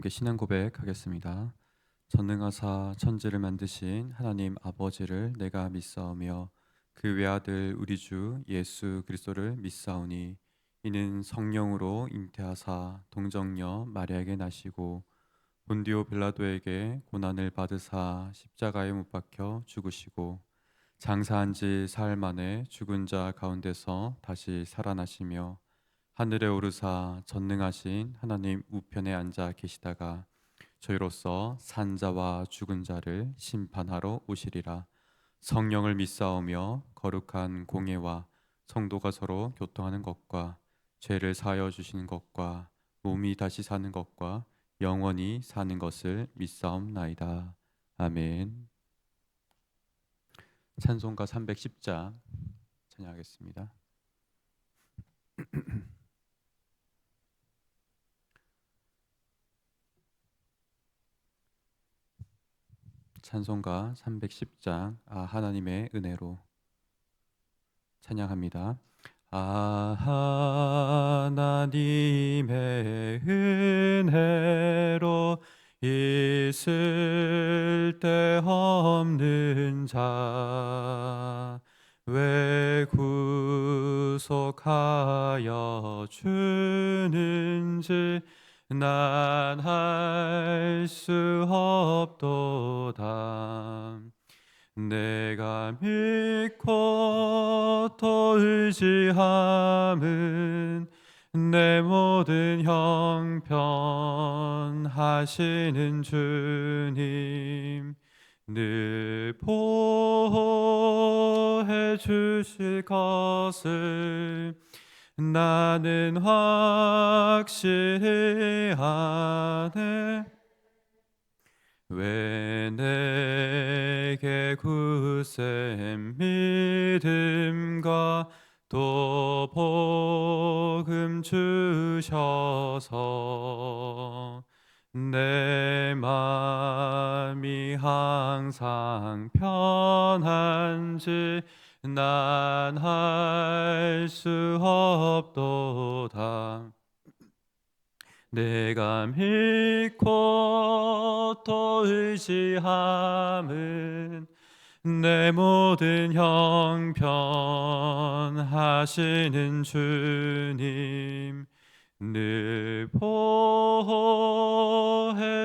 함께 신앙 고백하겠습니다. 전능하사 천지를 만드신 하나님 아버지를 내가 믿사오며 그 외아들 우리 주 예수 그리스도를 믿사오니 이는 성령으로 잉태하사 동정녀 마리아에게 나시고 본디오 빌라도에게 고난을 받으사 십자가에 못 박혀 죽으시고 장사한 지 사흘 만에 죽은 자 가운데서 다시 살아나시며 하늘에 오르사 전능하신 하나님 우편에 앉아 계시다가 저희로서 산자와 죽은 자를 심판하러 오시리라. 성령을 믿사오며 거룩한 공예와 성도가 서로 교통하는 것과 죄를 사하여 주시는 것과 몸이 다시 사는 것과 영원히 사는 것을 믿사옵나이다. 아멘. 찬송가 310장 찬양하겠습니다. 찬송가 310장 하나님의 은혜로 찬양합니다. 하나님의 은혜로 있을 데 없는 자 왜 구속하여 주는지 난 할 수 없도다. 내가 믿고 또 의지함은 내 모든 형편 하시는 주님 늘 보호해 주실 것을 나는 확실히 아네. 왜 내게 굳센 믿음과 또 복음 주셔서 내 마음이 항상 편한지 난 할 수 없도다. 내가 믿고 또 의지함은 내 모든 형편 하시는 주님 늘 보호해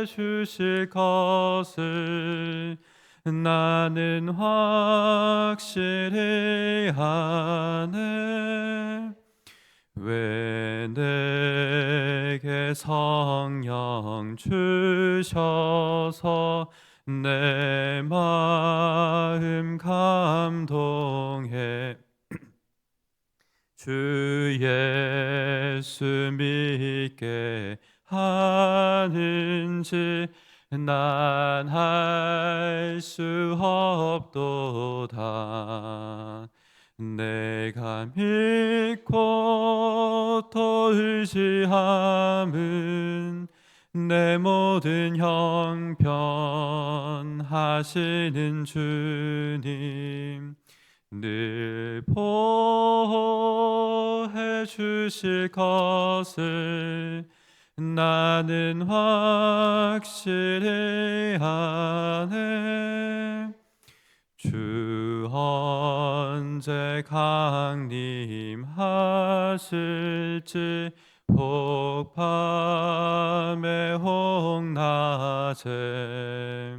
주실 것을 나는 확실히 아네. 왜 내게 성령 주셔서 내 마음 감동해 주 예수 믿게 하는지 난 할 수 없도다. 내가 믿고 또 의지함은 내 모든 형편 하시는 주님 늘 보호해 주실 것을 나는 확실히 아네. 주 언제 강림하실지 혹 밤에 혹 낮에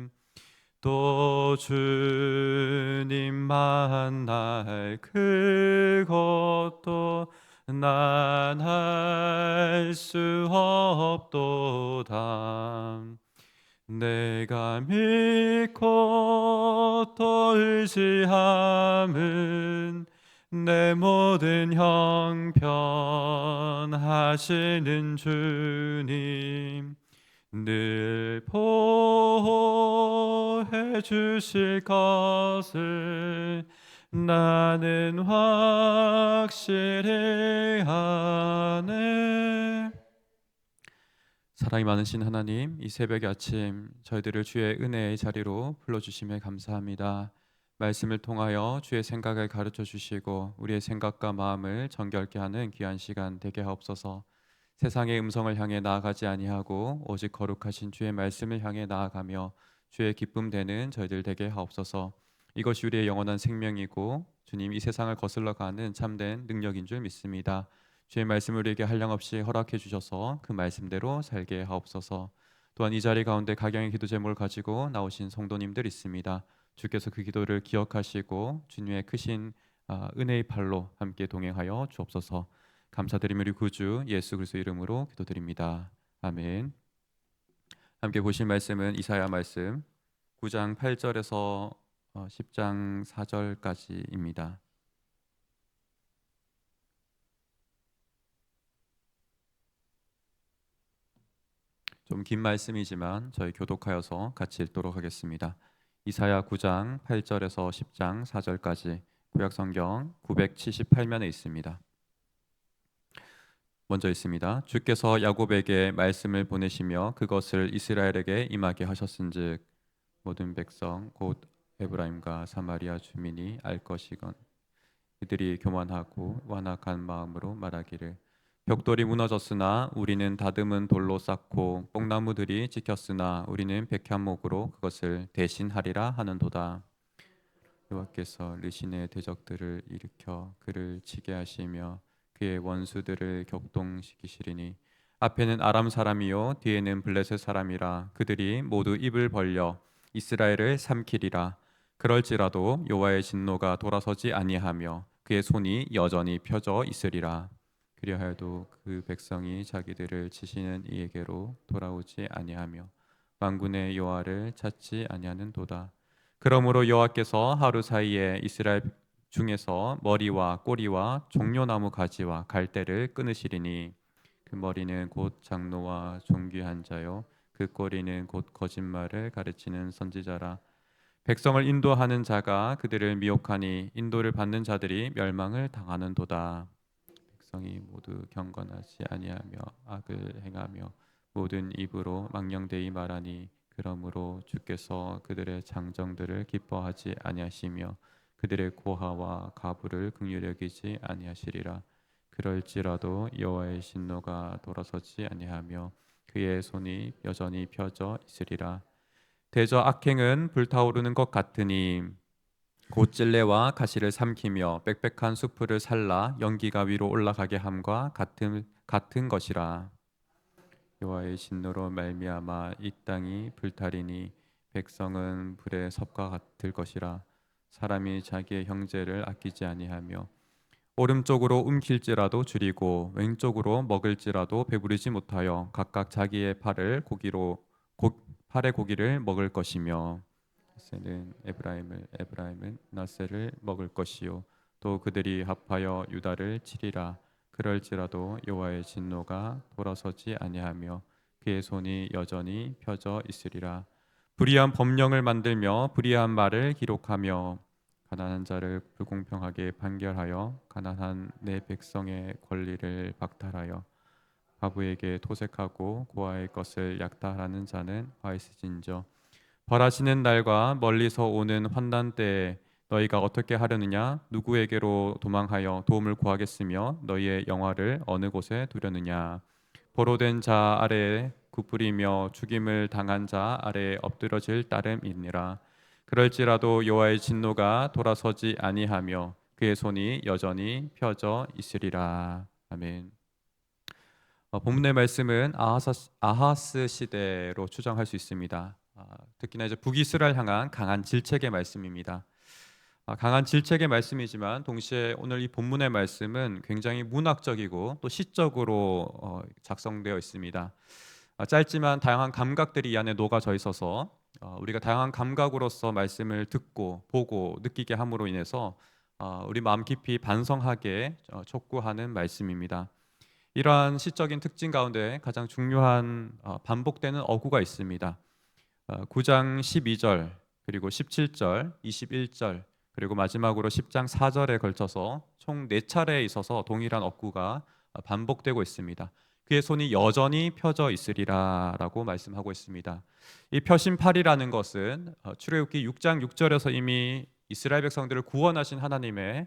또 주님 만날 그것도 난 할 수 없도다. 내가 믿고 또 의지함은 내 모든 형편 하시는 주님 늘 보호해 주실 것을 나는 확실히 아네. 사랑이 많으신 하나님, 이 새벽의 아침 저희들을 주의 은혜의 자리로 불러주심에 감사합니다. 말씀을 통하여 주의 생각을 가르쳐 주시고 우리의 생각과 마음을 정결케 하는 귀한 시간 되게 하옵소서. 세상의 음성을 향해 나아가지 아니하고 오직 거룩하신 주의 말씀을 향해 나아가며 주의 기쁨 되는 저희들 되게 하옵소서. 이것이 우리의 영원한 생명이고 주님 이 세상을 거슬러 가는 참된 능력인 줄 믿습니다. 주의 말씀을 우리에게 한량없이 허락해 주셔서 그 말씀대로 살게 하옵소서. 또한 이 자리 가운데 각양의 기도 제목을 가지고 나오신 성도님들 있습니다. 주께서 그 기도를 기억하시고 주님의 크신 은혜의 팔로 함께 동행하여 주옵소서. 감사드리며 우리 구주 예수 그리스도 이름으로 기도드립니다. 아멘. 함께 보실 말씀은 이사야 말씀 9장 8절에서 10장 4절까지입니다. 좀 긴 말씀이지만 저희 교독하여서 같이 읽도록 하겠습니다. 이사야 9장 8절에서 10장 4절까지 구약성경 978면에 있습니다. 먼저 있습니다. 주께서 야곱에게 말씀을 보내시며 그것을 이스라엘에게 임하게 하셨은즉 모든 백성 곧 에브라임과 사마리아 주민이 알 것이건 그들이 교만하고 완악한 마음으로 말하기를 벽돌이 무너졌으나 우리는 다듬은 돌로 쌓고 뽕나무들이 지켰으나 우리는 백향목으로 그것을 대신하리라 하는도다. 여호와께서 르신의 대적들을 일으켜 그를 치게 하시며 그의 원수들을 격동시키시리니 앞에는 아람 사람이요 뒤에는 블레셋 사람이라 그들이 모두 입을 벌려 이스라엘을 삼키리라. 그럴지라도 여호와의 진노가 돌아서지 아니하며 그의 손이 여전히 펴져 있으리라. 그리하여도 그 백성이 자기들을 치시는 이에게로 돌아오지 아니하며 만군의 여호와를 찾지 아니하는도다. 그러므로 여호와께서 하루 사이에 이스라엘 중에서 머리와 꼬리와 종려나무 가지와 갈대를 끊으시리니 그 머리는 곧 장로와 존귀한 자요 그 꼬리는 곧 거짓말을 가르치는 선지자라. 백성을 인도하는 자가 그들을 미혹하니 인도를 받는 자들이 멸망을 당하는도다. 백성이 모두 경건하지 아니하며 악을 행하며 모든 입으로 망령되이 말하니 그러므로 주께서 그들의 장정들을 기뻐하지 아니하시며 그들의 고하와 가부를 긍휼히 여기지 아니하시리라. 그럴지라도 여호와의 진노가 돌아서지 아니하며 그의 손이 여전히 펴져 있으리라. 대저 악행은 불타오르는 것 같으니 곧 찔레와 가시를 삼키며 빽빽한 수풀을 살라 연기가 위로 올라가게 함과 같은 것이라. 여호와의 진노로 말미암아 이 땅이 불타리니 백성은 불의 섭과 같을 것이라. 사람이 자기의 형제를 아끼지 아니하며 오른쪽으로 움킬지라도 줄이고 왼쪽으로 먹을지라도 배부르지 못하여 각각 자기의 팔의 고기를 먹을 것이며 나세는 에브라임은 나세를 먹을 것이요 또 그들이 합하여 유다를 치리라. 그럴지라도 여호와의 진노가 돌아서지 아니하며 그의 손이 여전히 펴져 있으리라. 불의한 법령을 만들며 불의한 말을 기록하며 가난한 자를 불공평하게 판결하여 가난한 내 백성의 권리를 박탈하여 과부에게 토색하고 고아의 것을 약탈하는 자는 화 있으신저. 벌하시는 날과 멀리서 오는 환난 때에 너희가 어떻게 하려느냐? 누구에게로 도망하여 도움을 구하겠으며 너희의 영화를 어느 곳에 두려느냐? 보로된 자 아래에 굽부리며 죽임을 당한 자 아래에 엎드러질 따름이니라. 그럴지라도 여호와의 진노가 돌아서지 아니하며 그의 손이 여전히 펴져 있으리라. 아멘. 본문의 말씀은 아하스 시대로 추정할 수 있습니다. 특히나 이제 북이스라엘 향한 강한 질책의 말씀입니다. 강한 질책의 말씀이지만 동시에 오늘 이 본문의 말씀은 굉장히 문학적이고 또 시적으로 작성되어 있습니다. 짧지만 다양한 감각들이 이 안에 녹아져 있어서 우리가 다양한 감각으로서 말씀을 듣고 보고 느끼게 함으로 인해서 우리 마음 깊이 반성하게 촉구하는 말씀입니다. 이러한 시적인 특징 가운데 가장 중요한 반복되는 어구가 있습니다. 9장 12절 그리고 17절, 21절 그리고 마지막으로 10장 4절에 걸쳐서 총 4차례에 있어서 동일한 어구가 반복되고 있습니다. 그의 손이 여전히 펴져 있으리라 라고 말씀하고 있습니다. 이 펴신팔이라는 것은 출애굽기 6장 6절에서 이미 이스라엘 백성들을 구원하신 하나님의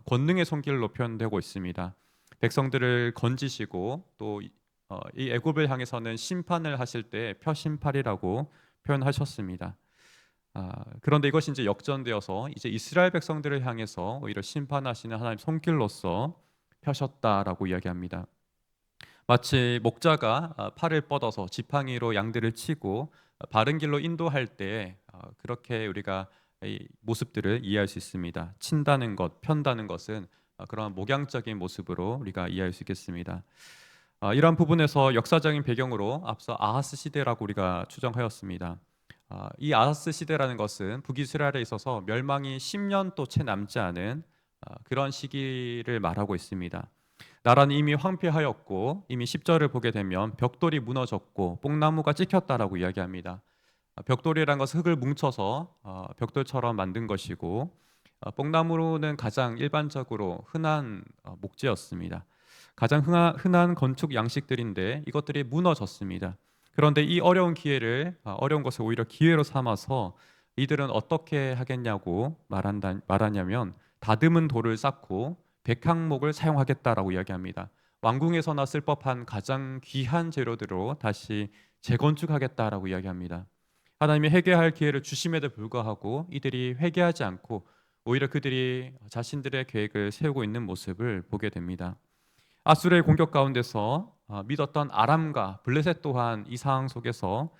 권능의 손길로 표현되고 있습니다. 백성들을 건지시고 또 이 애굽을 향해서는 심판을 하실 때 표심팔이라고 표현하셨습니다. 그런데 이것이 이제 역전되어서 이제 이스라엘 백성들을 향해서 오히려 심판하시는 하나님 손길로서 펴셨다라고 이야기합니다. 마치 목자가 팔을 뻗어서 지팡이로 양들을 치고 바른 길로 인도할 때 그렇게 우리가 이 모습들을 이해할 수 있습니다. 친다는 것, 편다는 것은 그런 목양적인 모습으로 우리가 이해할 수 있겠습니다. 이러한 부분에서 역사적인 배경으로 앞서 아하스 시대라고 우리가 추정하였습니다. 이 아하스 시대라는 것은 북이스라엘에 있어서 멸망이 10년도 채 남지 않은 그런 시기를 말하고 있습니다. 나라는 이미 황폐하였고 이미 10절을 보게 되면 벽돌이 무너졌고 뽕나무가 찍혔다라고 이야기합니다. 벽돌이란 것은 흙을 뭉쳐서 벽돌처럼 만든 것이고 뽕나무는 가장 일반적으로 흔한 목재였습니다. 가장 흔한 건축 양식들인데 이것들이 무너졌습니다. 그런데 이 어려운 기회를 어려운 것을 오히려 기회로 삼아서 이들은 어떻게 하겠냐고 말하냐면 다듬은 돌을 쌓고 백향목을 사용하겠다라고 이야기합니다. 왕궁에서나 쓸 법한 가장 귀한 재료들로 다시 재건축하겠다라고 이야기합니다. 하나님이 회개할 기회를 주심에도 불구하고 이들이 회개하지 않고 오히려 그들이 자신들의 계획을 세우고 있는 모습을 보게 됩니다. 아수르의 공격 가운데서 믿었던 아람과 블레셋 또한 이 상황 속에서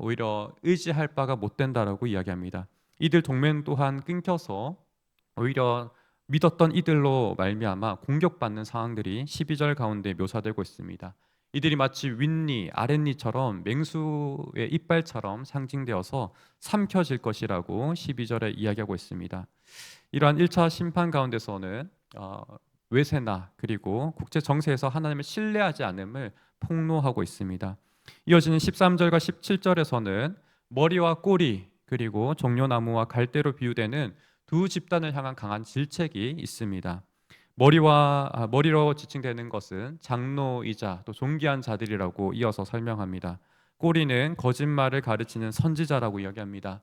오히려 의지할 바가 못 된다라고 이야기합니다. 이들 동맹 또한 끊겨서 오히려 믿었던 이들로 말미암아 공격받는 상황들이 12절 가운데 묘사되고 있습니다. 이들이 마치 윗니, 아랫니처럼 맹수의 이빨처럼 상징되어서 삼켜질 것이라고 12절에 이야기하고 있습니다. 이러한 1차 심판 가운데서는 외세나 그리고 국제 정세에서 하나님을 신뢰하지 않음을 폭로하고 있습니다. 이어지는 13절과 17절에서는 머리와 꼬리 그리고 종려나무와 갈대로 비유되는 두 집단을 향한 강한 질책이 있습니다. 머리로 지칭되는 것은 장로이자 또 존귀한 자들이라고 이어서 설명합니다. 꼬리는 거짓말을 가르치는 선지자라고 이야기합니다.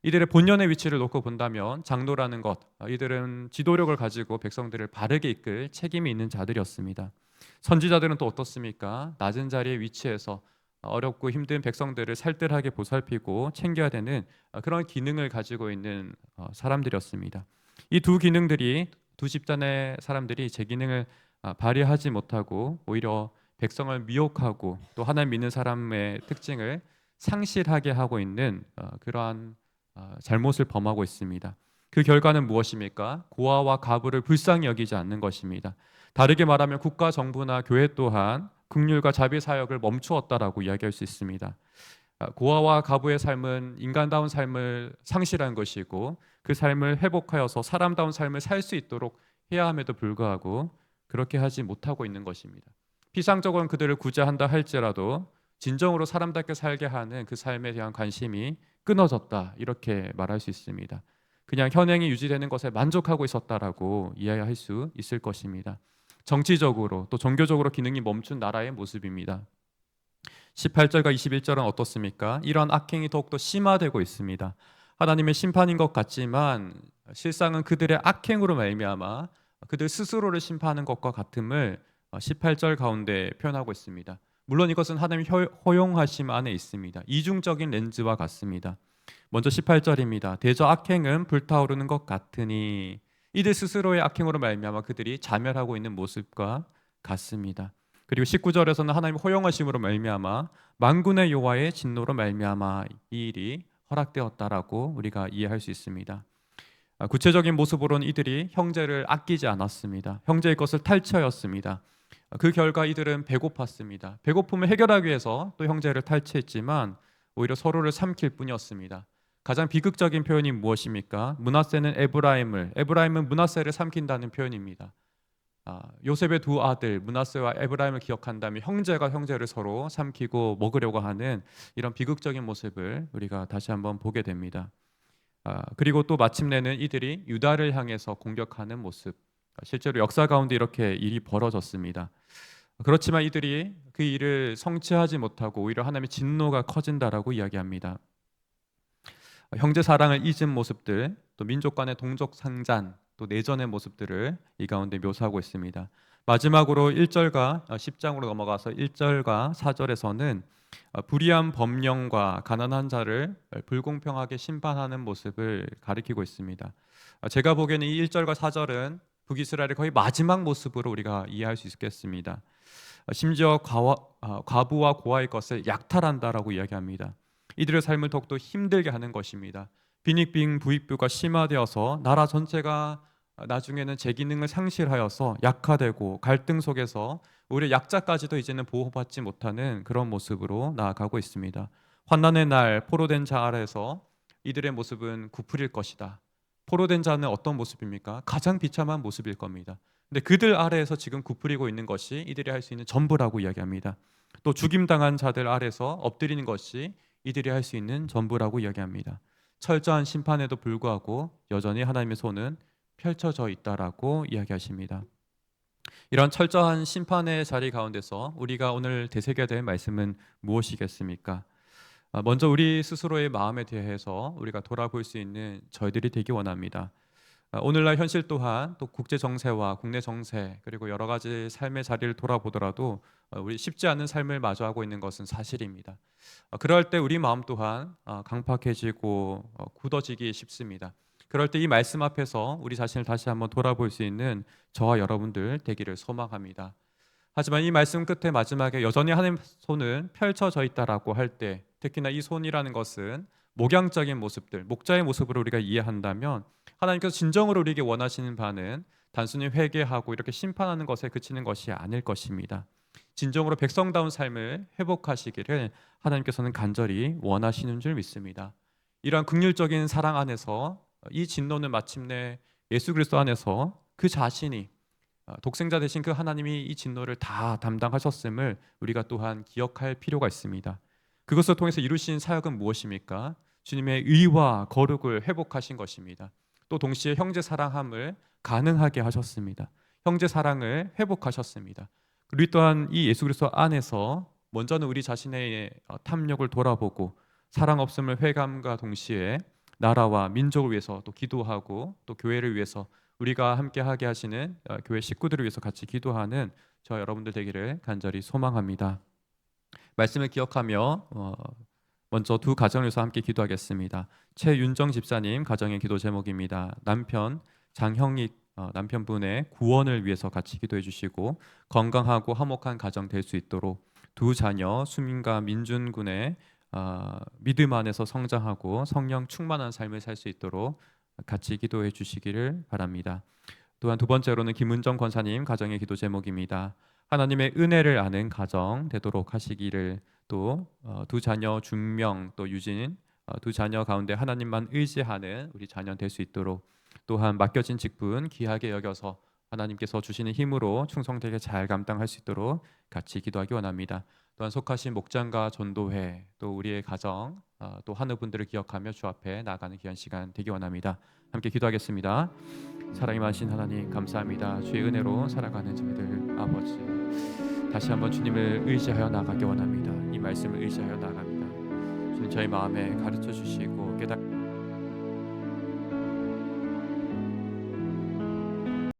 이들의 본연의 위치를 놓고 본다면 장로라는 것, 이들은 지도력을 가지고 백성들을 바르게 이끌 책임이 있는 자들이었습니다. 선지자들은 또 어떻습니까? 낮은 자리에 위치해서 어렵고 힘든 백성들을 살뜰하게 보살피고 챙겨야 되는 그런 기능을 가지고 있는 사람들이었습니다. 이 두 기능들이 두 집단의 사람들이 제 기능을 발휘하지 못하고 오히려 백성을 미혹하고 또 하나님 믿는 사람의 특징을 상실하게 하고 있는 그러한 잘못을 범하고 있습니다. 그 결과는 무엇입니까? 고아와 과부를 불쌍히 여기지 않는 것입니다. 다르게 말하면 국가, 정부나 교회 또한 긍휼과 자비 사역을 멈추었다라고 이야기할 수 있습니다. 고아와 과부의 삶은 인간다운 삶을 상실한 것이고 그 삶을 회복하여서 사람다운 삶을 살 수 있도록 해야 함에도 불구하고 그렇게 하지 못하고 있는 것입니다. 피상적으로는 그들을 구제한다 할지라도 진정으로 사람답게 살게 하는 그 삶에 대한 관심이 끊어졌다 이렇게 말할 수 있습니다. 그냥 현행이 유지되는 것에 만족하고 있었다라고 이해할 수 있을 것입니다. 정치적으로 또 종교적으로 기능이 멈춘 나라의 모습입니다. 18절과 21절은 어떻습니까? 이런 악행이 더욱더 심화되고 있습니다. 하나님의 심판인 것 같지만 실상은 그들의 악행으로 말미암아 그들 스스로를 심판하는 것과 같음을 18절 가운데 표현하고 있습니다. 물론 이것은 하나님의 허용하심 안에 있습니다. 이중적인 렌즈와 같습니다. 먼저 18절입니다. 대저 악행은 불타오르는 것 같으니 이들 스스로의 악행으로 말미암아 그들이 자멸하고 있는 모습과 같습니다. 그리고 19절에서는 하나님 허용하심으로 말미암아 만군의 여호와의 진노로 말미암아 이 일이 허락되었다라고 우리가 이해할 수 있습니다. 구체적인 모습으로는 이들이 형제를 아끼지 않았습니다. 형제의 것을 탈취하였습니다. 그 결과 이들은 배고팠습니다. 배고픔을 해결하기 위해서 또 형제를 탈취했지만 오히려 서로를 삼킬 뿐이었습니다. 가장 비극적인 표현이 무엇입니까? 므낫세는 에브라임은 므낫세를 삼킨다는 표현입니다. 요셉의 두 아들 므낫세와 에브라임을 기억한다면 형제가 형제를 서로 삼키고 먹으려고 하는 이런 비극적인 모습을 우리가 다시 한번 보게 됩니다. 그리고 또 마침내는 이들이 유다를 향해서 공격하는 모습, 실제로 역사 가운데 이렇게 일이 벌어졌습니다. 그렇지만 이들이 그 일을 성취하지 못하고 오히려 하나님의 진노가 커진다라고 이야기합니다. 형제 사랑을 잊은 모습들, 또 민족 간의 동족 상잔, 또 내전의 모습들을 이 가운데 묘사하고 있습니다. 마지막으로 1절과 10장으로 넘어가서 1절과 4절에서는 불의한 법령과 가난한 자를 불공평하게 심판하는 모습을 가리키고 있습니다. 제가 보기에는 이 1절과 4절은 북이스라엘의 거의 마지막 모습으로 우리가 이해할 수 있겠습니다. 심지어 과부와 고아의 것을 약탈한다라고 이야기합니다. 이들의 삶을 더욱더 힘들게 하는 것입니다. 빈익빈 부익부가 심화되어서 나라 전체가 나중에는 제 기능을 상실하여서 약화되고 갈등 속에서 오히려 약자까지도 이제는 보호받지 못하는 그런 모습으로 나아가고 있습니다. 환난의 날 포로된 자 아래에서 이들의 모습은 구풀일 것이다. 포로된 자는 어떤 모습입니까? 가장 비참한 모습일 겁니다. 근데 그들 아래에서 지금 구부리고 있는 것이 이들이 할 수 있는 전부라고 이야기합니다. 또 죽임당한 자들 아래에서 엎드리는 것이 이들이 할 수 있는 전부라고 이야기합니다. 철저한 심판에도 불구하고 여전히 하나님의 손은 펼쳐져 있다라고 이야기하십니다. 이런 철저한 심판의 자리 가운데서 우리가 오늘 되새겨야 될 말씀은 무엇이겠습니까? 먼저 우리 스스로의 마음에 대해서 우리가 돌아볼 수 있는 저희들이 되기 원합니다. 오늘날 현실 또한 또 국제 정세와 국내 정세 그리고 여러 가지 삶의 자리를 돌아보더라도 우리 쉽지 않은 삶을 마주하고 있는 것은 사실입니다. 그럴 때 우리 마음 또한 강팍해지고 굳어지기 쉽습니다. 그럴 때 이 말씀 앞에서 우리 자신을 다시 한번 돌아볼 수 있는 저와 여러분들 되기를 소망합니다. 하지만 이 말씀 끝에 마지막에 여전히 하나님의 손은 펼쳐져 있다라고 할 때, 특히나 이 손이라는 것은 목양적인 모습들, 목자의 모습으로 우리가 이해한다면 하나님께서 진정으로 우리에게 원하시는 바는 단순히 회개하고 이렇게 심판하는 것에 그치는 것이 아닐 것입니다. 진정으로 백성다운 삶을 회복하시기를 하나님께서는 간절히 원하시는 줄 믿습니다. 이러한 긍휼적인 사랑 안에서 이 진노는 마침내 예수 그리스도 안에서 그 자신이 독생자 되신 그 하나님이 이 진노를 다 담당하셨음을 우리가 또한 기억할 필요가 있습니다. 그것을 통해서 이루신 사역은 무엇입니까? 주님의 의와 거룩을 회복하신 것입니다. 또 동시에 형제 사랑함을 가능하게 하셨습니다. 형제 사랑을 회복하셨습니다. 우리 또한 이 예수 그리스도 안에서 먼저는 우리 자신의 탐욕을 돌아보고 사랑 없음을 회감과 동시에 나라와 민족을 위해서 또 기도하고 또 교회를 위해서 우리가 함께 하게 하시는 교회 식구들을 위해서 같이 기도하는 저 여러분들 되기를 간절히 소망합니다. 말씀을 기억하며 먼저 두 가정을 위해서 함께 기도하겠습니다. 최윤정 집사님 가정의 기도 제목입니다. 남편 장형익 남편분의 구원을 위해서 같이 기도해 주시고 건강하고 화목한 가정 될 수 있도록 두 자녀 수민과 민준 군의 믿음 안에서 성장하고 성령 충만한 삶을 살 수 있도록 같이 기도해 주시기를 바랍니다. 또한 두 번째로는 김은정 권사님 가정의 기도 제목입니다. 하나님의 은혜를 아는 가정 되도록 하시기를 또 두 자녀 준명 또 유진 두 자녀 가운데 하나님만 의지하는 우리 자녀 될 수 있도록 또한 맡겨진 직분 귀하게 여겨서 하나님께서 주시는 힘으로 충성되게 잘 감당할 수 있도록 같이 기도하기 원합니다. 또한 속하신 목장과 전도회 또 우리의 가정 또 하느분들을 기억하며 주 앞에 나아가는 귀한 시간 되기 원합니다. 함께 기도하겠습니다. 사랑이 많으신 하나님 감사합니다. 주의 은혜로 살아가는 저희들 아버지 다시 한번 주님을 의지하여 나아가기 원합니다. 이 말씀을 의지하여 나아갑니다. 주님 저희 마음에 가르쳐 주시고 깨닫